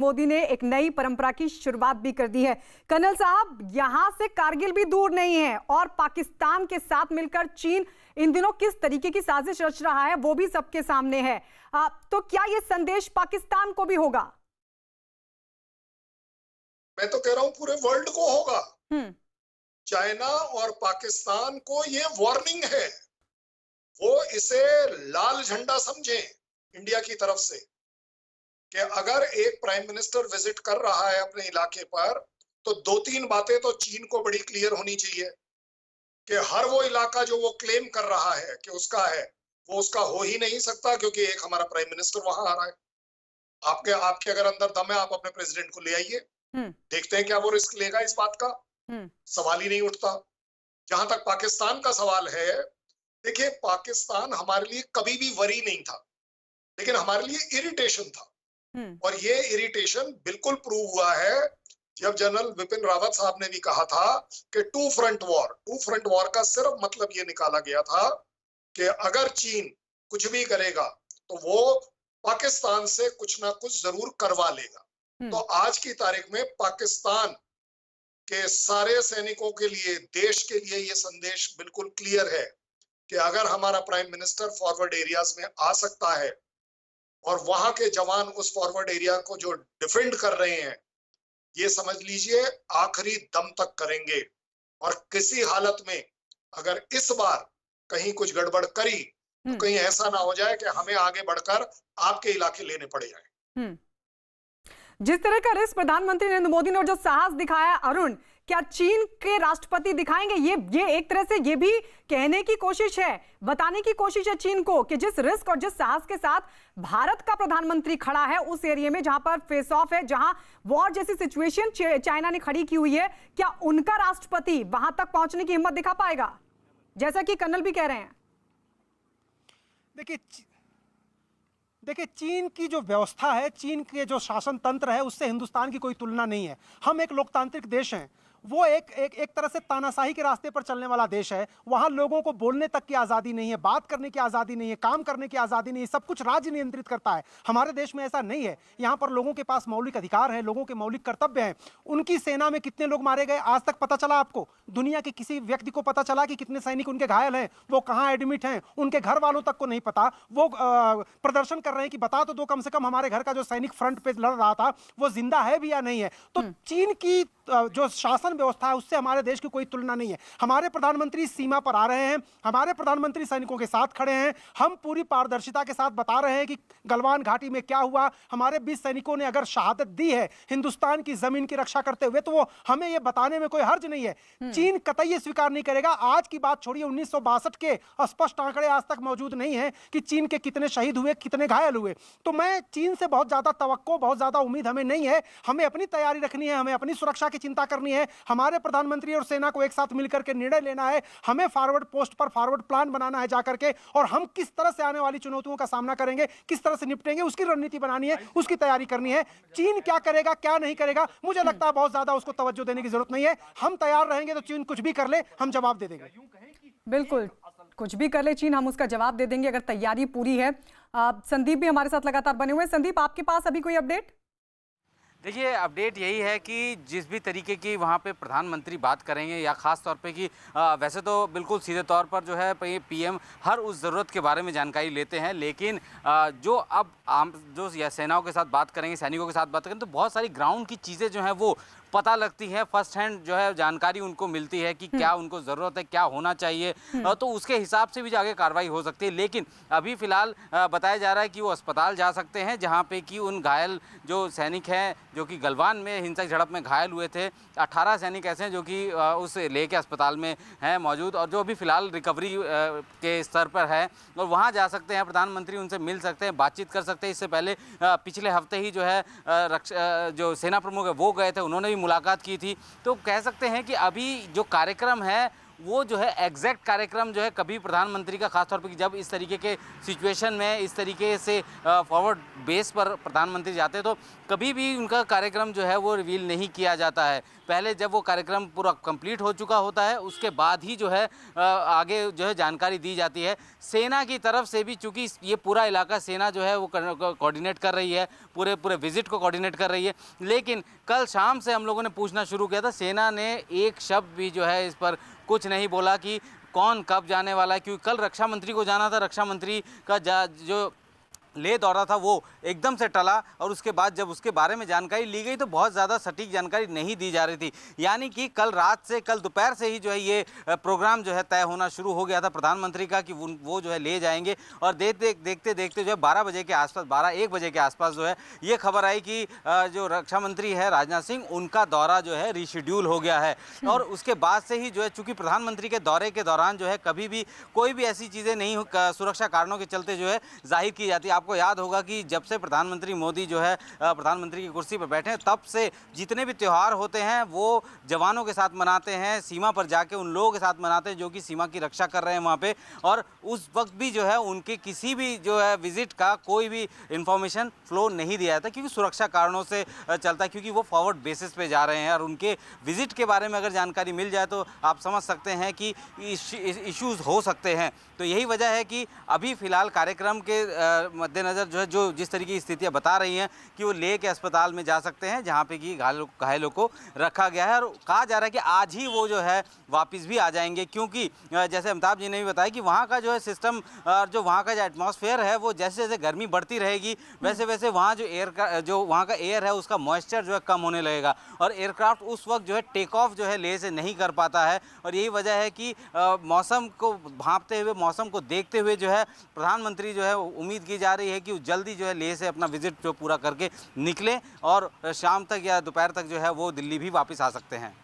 मोदी ने एक नई परंपरा की शुरुआत भी कर दी है। कर्नल साहब, यहां से कारगिल भी दूर नहीं है और पाकिस्तान के साथ मिलकर चीन इन दिनों किस तरीके की साजिश रच रहा है वो भी सबके सामने है। तो क्या ये संदेश पाकिस्तान को भी होगा? मैं तो कह रहा हूं पूरे वर्ल्ड को होगा। चाइना और पाकिस्तान को ये वार्निंग है, वो इसे लाल झंडा समझें इंडिया की तरफ से कि अगर एक प्राइम मिनिस्टर विजिट कर रहा है अपने इलाके पर तो दो तीन बातें तो चीन को बड़ी क्लियर होनी चाहिए कि हर वो इलाका जो वो क्लेम कर रहा है कि उसका है, वो उसका हो ही नहीं सकता, क्योंकि एक हमारा प्राइम मिनिस्टर वहां आ रहा है। आपके आपके अगर अंदर दम है, आप अपने प्रेसिडेंट को ले आइए, देखते हैं क्या वो रिस्क लेगा इस बात का। सवाल ही नहीं उठता। जहां तक पाकिस्तान का सवाल है, देखिए पाकिस्तान हमारे लिए कभी भी वरी नहीं था, लेकिन हमारे लिए इरिटेशन था। और ये इरिटेशन बिल्कुल प्रूव हुआ है जब जनरल बिपिन रावत साहब ने भी कहा था कि टू फ्रंट वॉर का सिर्फ मतलब ये निकाला गया था कि अगर चीन कुछ भी करेगा तो वो पाकिस्तान से कुछ ना कुछ जरूर करवा लेगा। तो आज की तारीख में पाकिस्तान के सारे सैनिकों के लिए, देश के लिए ये संदेश बिल्कुल क्लियर है कि अगर हमारा प्राइम मिनिस्टर फॉरवर्ड एरियाज में आ सकता है और वहां के जवान उस फॉरवर्ड एरिया को जो डिफेंड कर रहे हैं, ये समझ लीजिए आखिरी दम तक करेंगे। और किसी हालत में अगर इस बार कहीं कुछ गड़बड़ करी तो कहीं ऐसा ना हो जाए कि हमें आगे बढ़कर आपके इलाके लेने पड़ जाए। जिस तरह का रिस्क प्रधानमंत्री नरेंद्र मोदी ने और जो साहस दिखाया, अरुण, क्या चीन के राष्ट्रपति दिखाएंगे? ये एक तरह से ये भी कहने की कोशिश है, बताने की कोशिश है चीन को कि जिस रिस्क और जिस साहस के साथ भारत का प्रधानमंत्री खड़ा है उस एरिया में जहां पर फेस ऑफ है, जहां वॉर जैसी सिचुएशन चाइना ने खड़ी की हुई है, क्या उनका राष्ट्रपति वहां तक पहुंचने की हिम्मत दिखा पाएगा, जैसा कि कर्नल भी कह रहे हैं? देखिए चीन की जो व्यवस्था है, चीन के जो शासन तंत्र है, उससे हिंदुस्तान की कोई तुलना नहीं है। हम एक लोकतांत्रिक देश हैं, वो एक तरह से तानाशाही के रास्ते पर चलने वाला देश है। वहाँ लोगों को बोलने तक की आज़ादी नहीं है, बात करने की आज़ादी नहीं है, काम करने की आज़ादी नहीं है, सब कुछ राज्य नियंत्रित करता है। हमारे देश में ऐसा नहीं है। यहाँ पर लोगों के पास मौलिक अधिकार है, लोगों के मौलिक कर्तव्य हैं। उनकी सेना में कितने लोग मारे गए आज तक पता चला आपको? दुनिया के किसी व्यक्ति को पता चला कि कितने सैनिक उनके घायल हैं, वो कहाँ एडमिट हैं? उनके घर वालों तक को नहीं पता। वो प्रदर्शन कर रहे हैं कि बता तो दो कम से कम हमारे घर का जो सैनिक फ्रंट पे लड़ रहा था वो जिंदा है भी या नहीं है। तो चीन की जो शासन व्यवस्था है उससे हमारे देश की कोई तुलना नहीं है। हमारे प्रधानमंत्री सीमा पर आ रहे हैं, हमारे प्रधानमंत्री सैनिकों के साथ खड़े हैं। हम पूरी पारदर्शिता के साथ बता रहे हैं कि गलवान घाटी में क्या हुआ। हमारे 20 सैनिकों ने अगर शहादत दी है हिंदुस्तान की जमीन की रक्षा करते हुए, तो वो हमें ये बताने में कोई हर्ज नहीं है। चीन कतई स्वीकार नहीं करेगा। आज की बात छोड़िए, 1962 के स्पष्ट आंकड़े आज तक मौजूद नहीं है कि चीन के कितने शहीद हुए, कितने घायल हुए। तो मैं चीन से बहुत ज्यादा तवक्को, बहुत ज्यादा उम्मीद हमें नहीं है। हमें अपनी तैयारी रखनी है, हमें अपनी सुरक्षा की चिंता करनी है। हमारे प्रधानमंत्री और सेना को एक साथ मिलकर के निर्णय लेना है। हमें फॉरवर्ड पोस्ट पर फॉरवर्ड प्लान बनाना है जाकर के, और हम किस तरह से आने वाली चुनौतियों का सामना करेंगे, किस तरह से निपटेंगे, उसकी रणनीति बनानी है, उसकी तैयारी करनी है। चीन क्या करेगा क्या नहीं करेगा, मुझे लगता है बहुत ज्यादा उसको तवज्जो देने की जरूरत नहीं है। हम तैयार रहेंगे तो चीन कुछ भी कर ले, हम जवाब दे देंगे। बिल्कुल, कुछ भी कर ले चीन, हम उसका जवाब दे देंगे अगर तैयारी पूरी है। संदीप भी हमारे साथ लगातार बने हुए हैं। संदीप, आपके पास अभी कोई अपडेट? देखिए, अपडेट यही है कि जिस भी तरीके की वहाँ पे प्रधानमंत्री बात करेंगे, या ख़ास तौर पे कि वैसे तो बिल्कुल सीधे तौर पर जो है पीएम हर उस ज़रूरत के बारे में जानकारी लेते हैं, लेकिन जो अब आम जो सेनाओं के साथ बात करेंगे, सैनिकों के साथ बात करेंगे, तो बहुत सारी ग्राउंड की चीज़ें जो हैं वो पता लगती है, फर्स्ट हैंड जो है जानकारी उनको मिलती है कि क्या उनको ज़रूरत है, क्या होना चाहिए, तो उसके हिसाब से भी आगे कार्रवाई हो सकती है। लेकिन अभी फ़िलहाल बताया जा रहा है कि वो अस्पताल जा सकते हैं, जहाँ पे कि उन घायल जो सैनिक हैं जो कि गलवान में हिंसक झड़प में घायल हुए थे, 18 सैनिक ऐसे हैं जो कि उस लेह के अस्पताल में हैं मौजूद, और जो अभी फ़िलहाल रिकवरी के स्तर पर है, और वहाँ जा सकते हैं प्रधानमंत्री, उनसे मिल सकते हैं, बातचीत कर सकते हैं। इससे पहले पिछले हफ्ते ही जो है जो सेना प्रमुख है वो गए थे, उन्होंने भी मुलाकात की थी। तो कह सकते हैं कि अभी जो कार्यक्रम है वो जो है एग्जैक्ट कार्यक्रम जो है कभी प्रधानमंत्री का, खासतौर पर जब इस तरीके के सिचुएशन में इस तरीके से फॉरवर्ड बेस पर प्रधानमंत्री जाते हैं तो कभी भी उनका कार्यक्रम जो है वो रिवील नहीं किया जाता है। पहले जब वो कार्यक्रम पूरा कंप्लीट हो चुका होता है उसके बाद ही जो है आगे जो है जानकारी दी जाती है। सेना की तरफ से भी, चूँकि ये पूरा इलाका सेना जो है वो कोऑर्डिनेट कर रही है, पूरे विजिट को कोऑर्डिनेट कर रही है, लेकिन कल शाम से हम लोगों ने पूछना शुरू किया था, सेना ने एक शब्द भी जो है इस पर कुछ नहीं बोला कि कौन कब जाने वाला है, क्योंकि कल रक्षा मंत्री को जाना था। रक्षा मंत्री का जो ले दौरा था वो एकदम से टला और उसके बाद जब उसके बारे में जानकारी ली गई तो बहुत ज़्यादा सटीक जानकारी नहीं दी जा रही थी। यानी कि कल रात से, कल दोपहर से ही जो है ये प्रोग्राम जो है तय होना शुरू हो गया था प्रधानमंत्री का कि वो जो है ले जाएंगे। और देखते देखते जो है 12 बजे के आसपास, 12-1 बजे के आसपास जो है ये खबर आई कि जो रक्षा मंत्री है राजनाथ सिंह, उनका दौरा जो है रीशेड्यूल हो गया है। और उसके बाद से ही जो है, चूँकि प्रधानमंत्री के दौरे के दौरान जो है कभी भी कोई भी ऐसी चीज़ें नहीं सुरक्षा कारणों के चलते जो है जाहिर की जाती। आपको याद होगा कि जब से प्रधानमंत्री मोदी जो है प्रधानमंत्री की कुर्सी पर बैठे हैं तब से जितने भी त्यौहार होते हैं वो जवानों के साथ मनाते हैं, सीमा पर जाके उन लोगों के साथ मनाते हैं जो कि सीमा की रक्षा कर रहे हैं वहाँ पे। और उस वक्त भी जो है उनके किसी भी जो है विजिट का कोई भी इंफॉर्मेशन फ्लो नहीं दिया जाता क्योंकि सुरक्षा कारणों से चलता है, क्योंकि वो फॉरवर्ड बेसिस पे जा रहे हैं। और उनके विजिट के बारे में अगर जानकारी मिल जाए तो आप समझ सकते हैं कि इश्यूज़ हो सकते हैं। तो यही वजह है कि अभी फ़िलहाल कार्यक्रम के मद्देनज़र जो है, जो जिस तरीके की स्थितियाँ बता रही हैं कि वो ले के अस्पताल में जा सकते हैं जहाँ पे कि घायलों को रखा गया है। और कहा जा रहा है कि आज ही वो जो है वापस भी आ जाएंगे, क्योंकि जैसे अमिताभ जी ने भी बताया कि वहाँ का जो है सिस्टम, जो वहाँ का जो एटमॉस्फेयर है वो जैसे जैसे गर्मी बढ़ती रहेगी वैसे वैसे वहाँ जो वहाँ का एयर है उसका मॉइस्चर जो है कम होने लगेगा और एयरक्राफ्ट उस वक्त जो है टेक ऑफ जो है लेह से नहीं कर पाता है। और यही वजह है कि मौसम को भांपते हुए, मौसम को देखते हुए जो है प्रधानमंत्री जो है उम्मीद की जा रही है कि जल्दी जो है लेह से अपना विजिट जो पूरा करके निकले और शाम तक या दोपहर तक जो है वो दिल्ली भी वापस आ सकते हैं।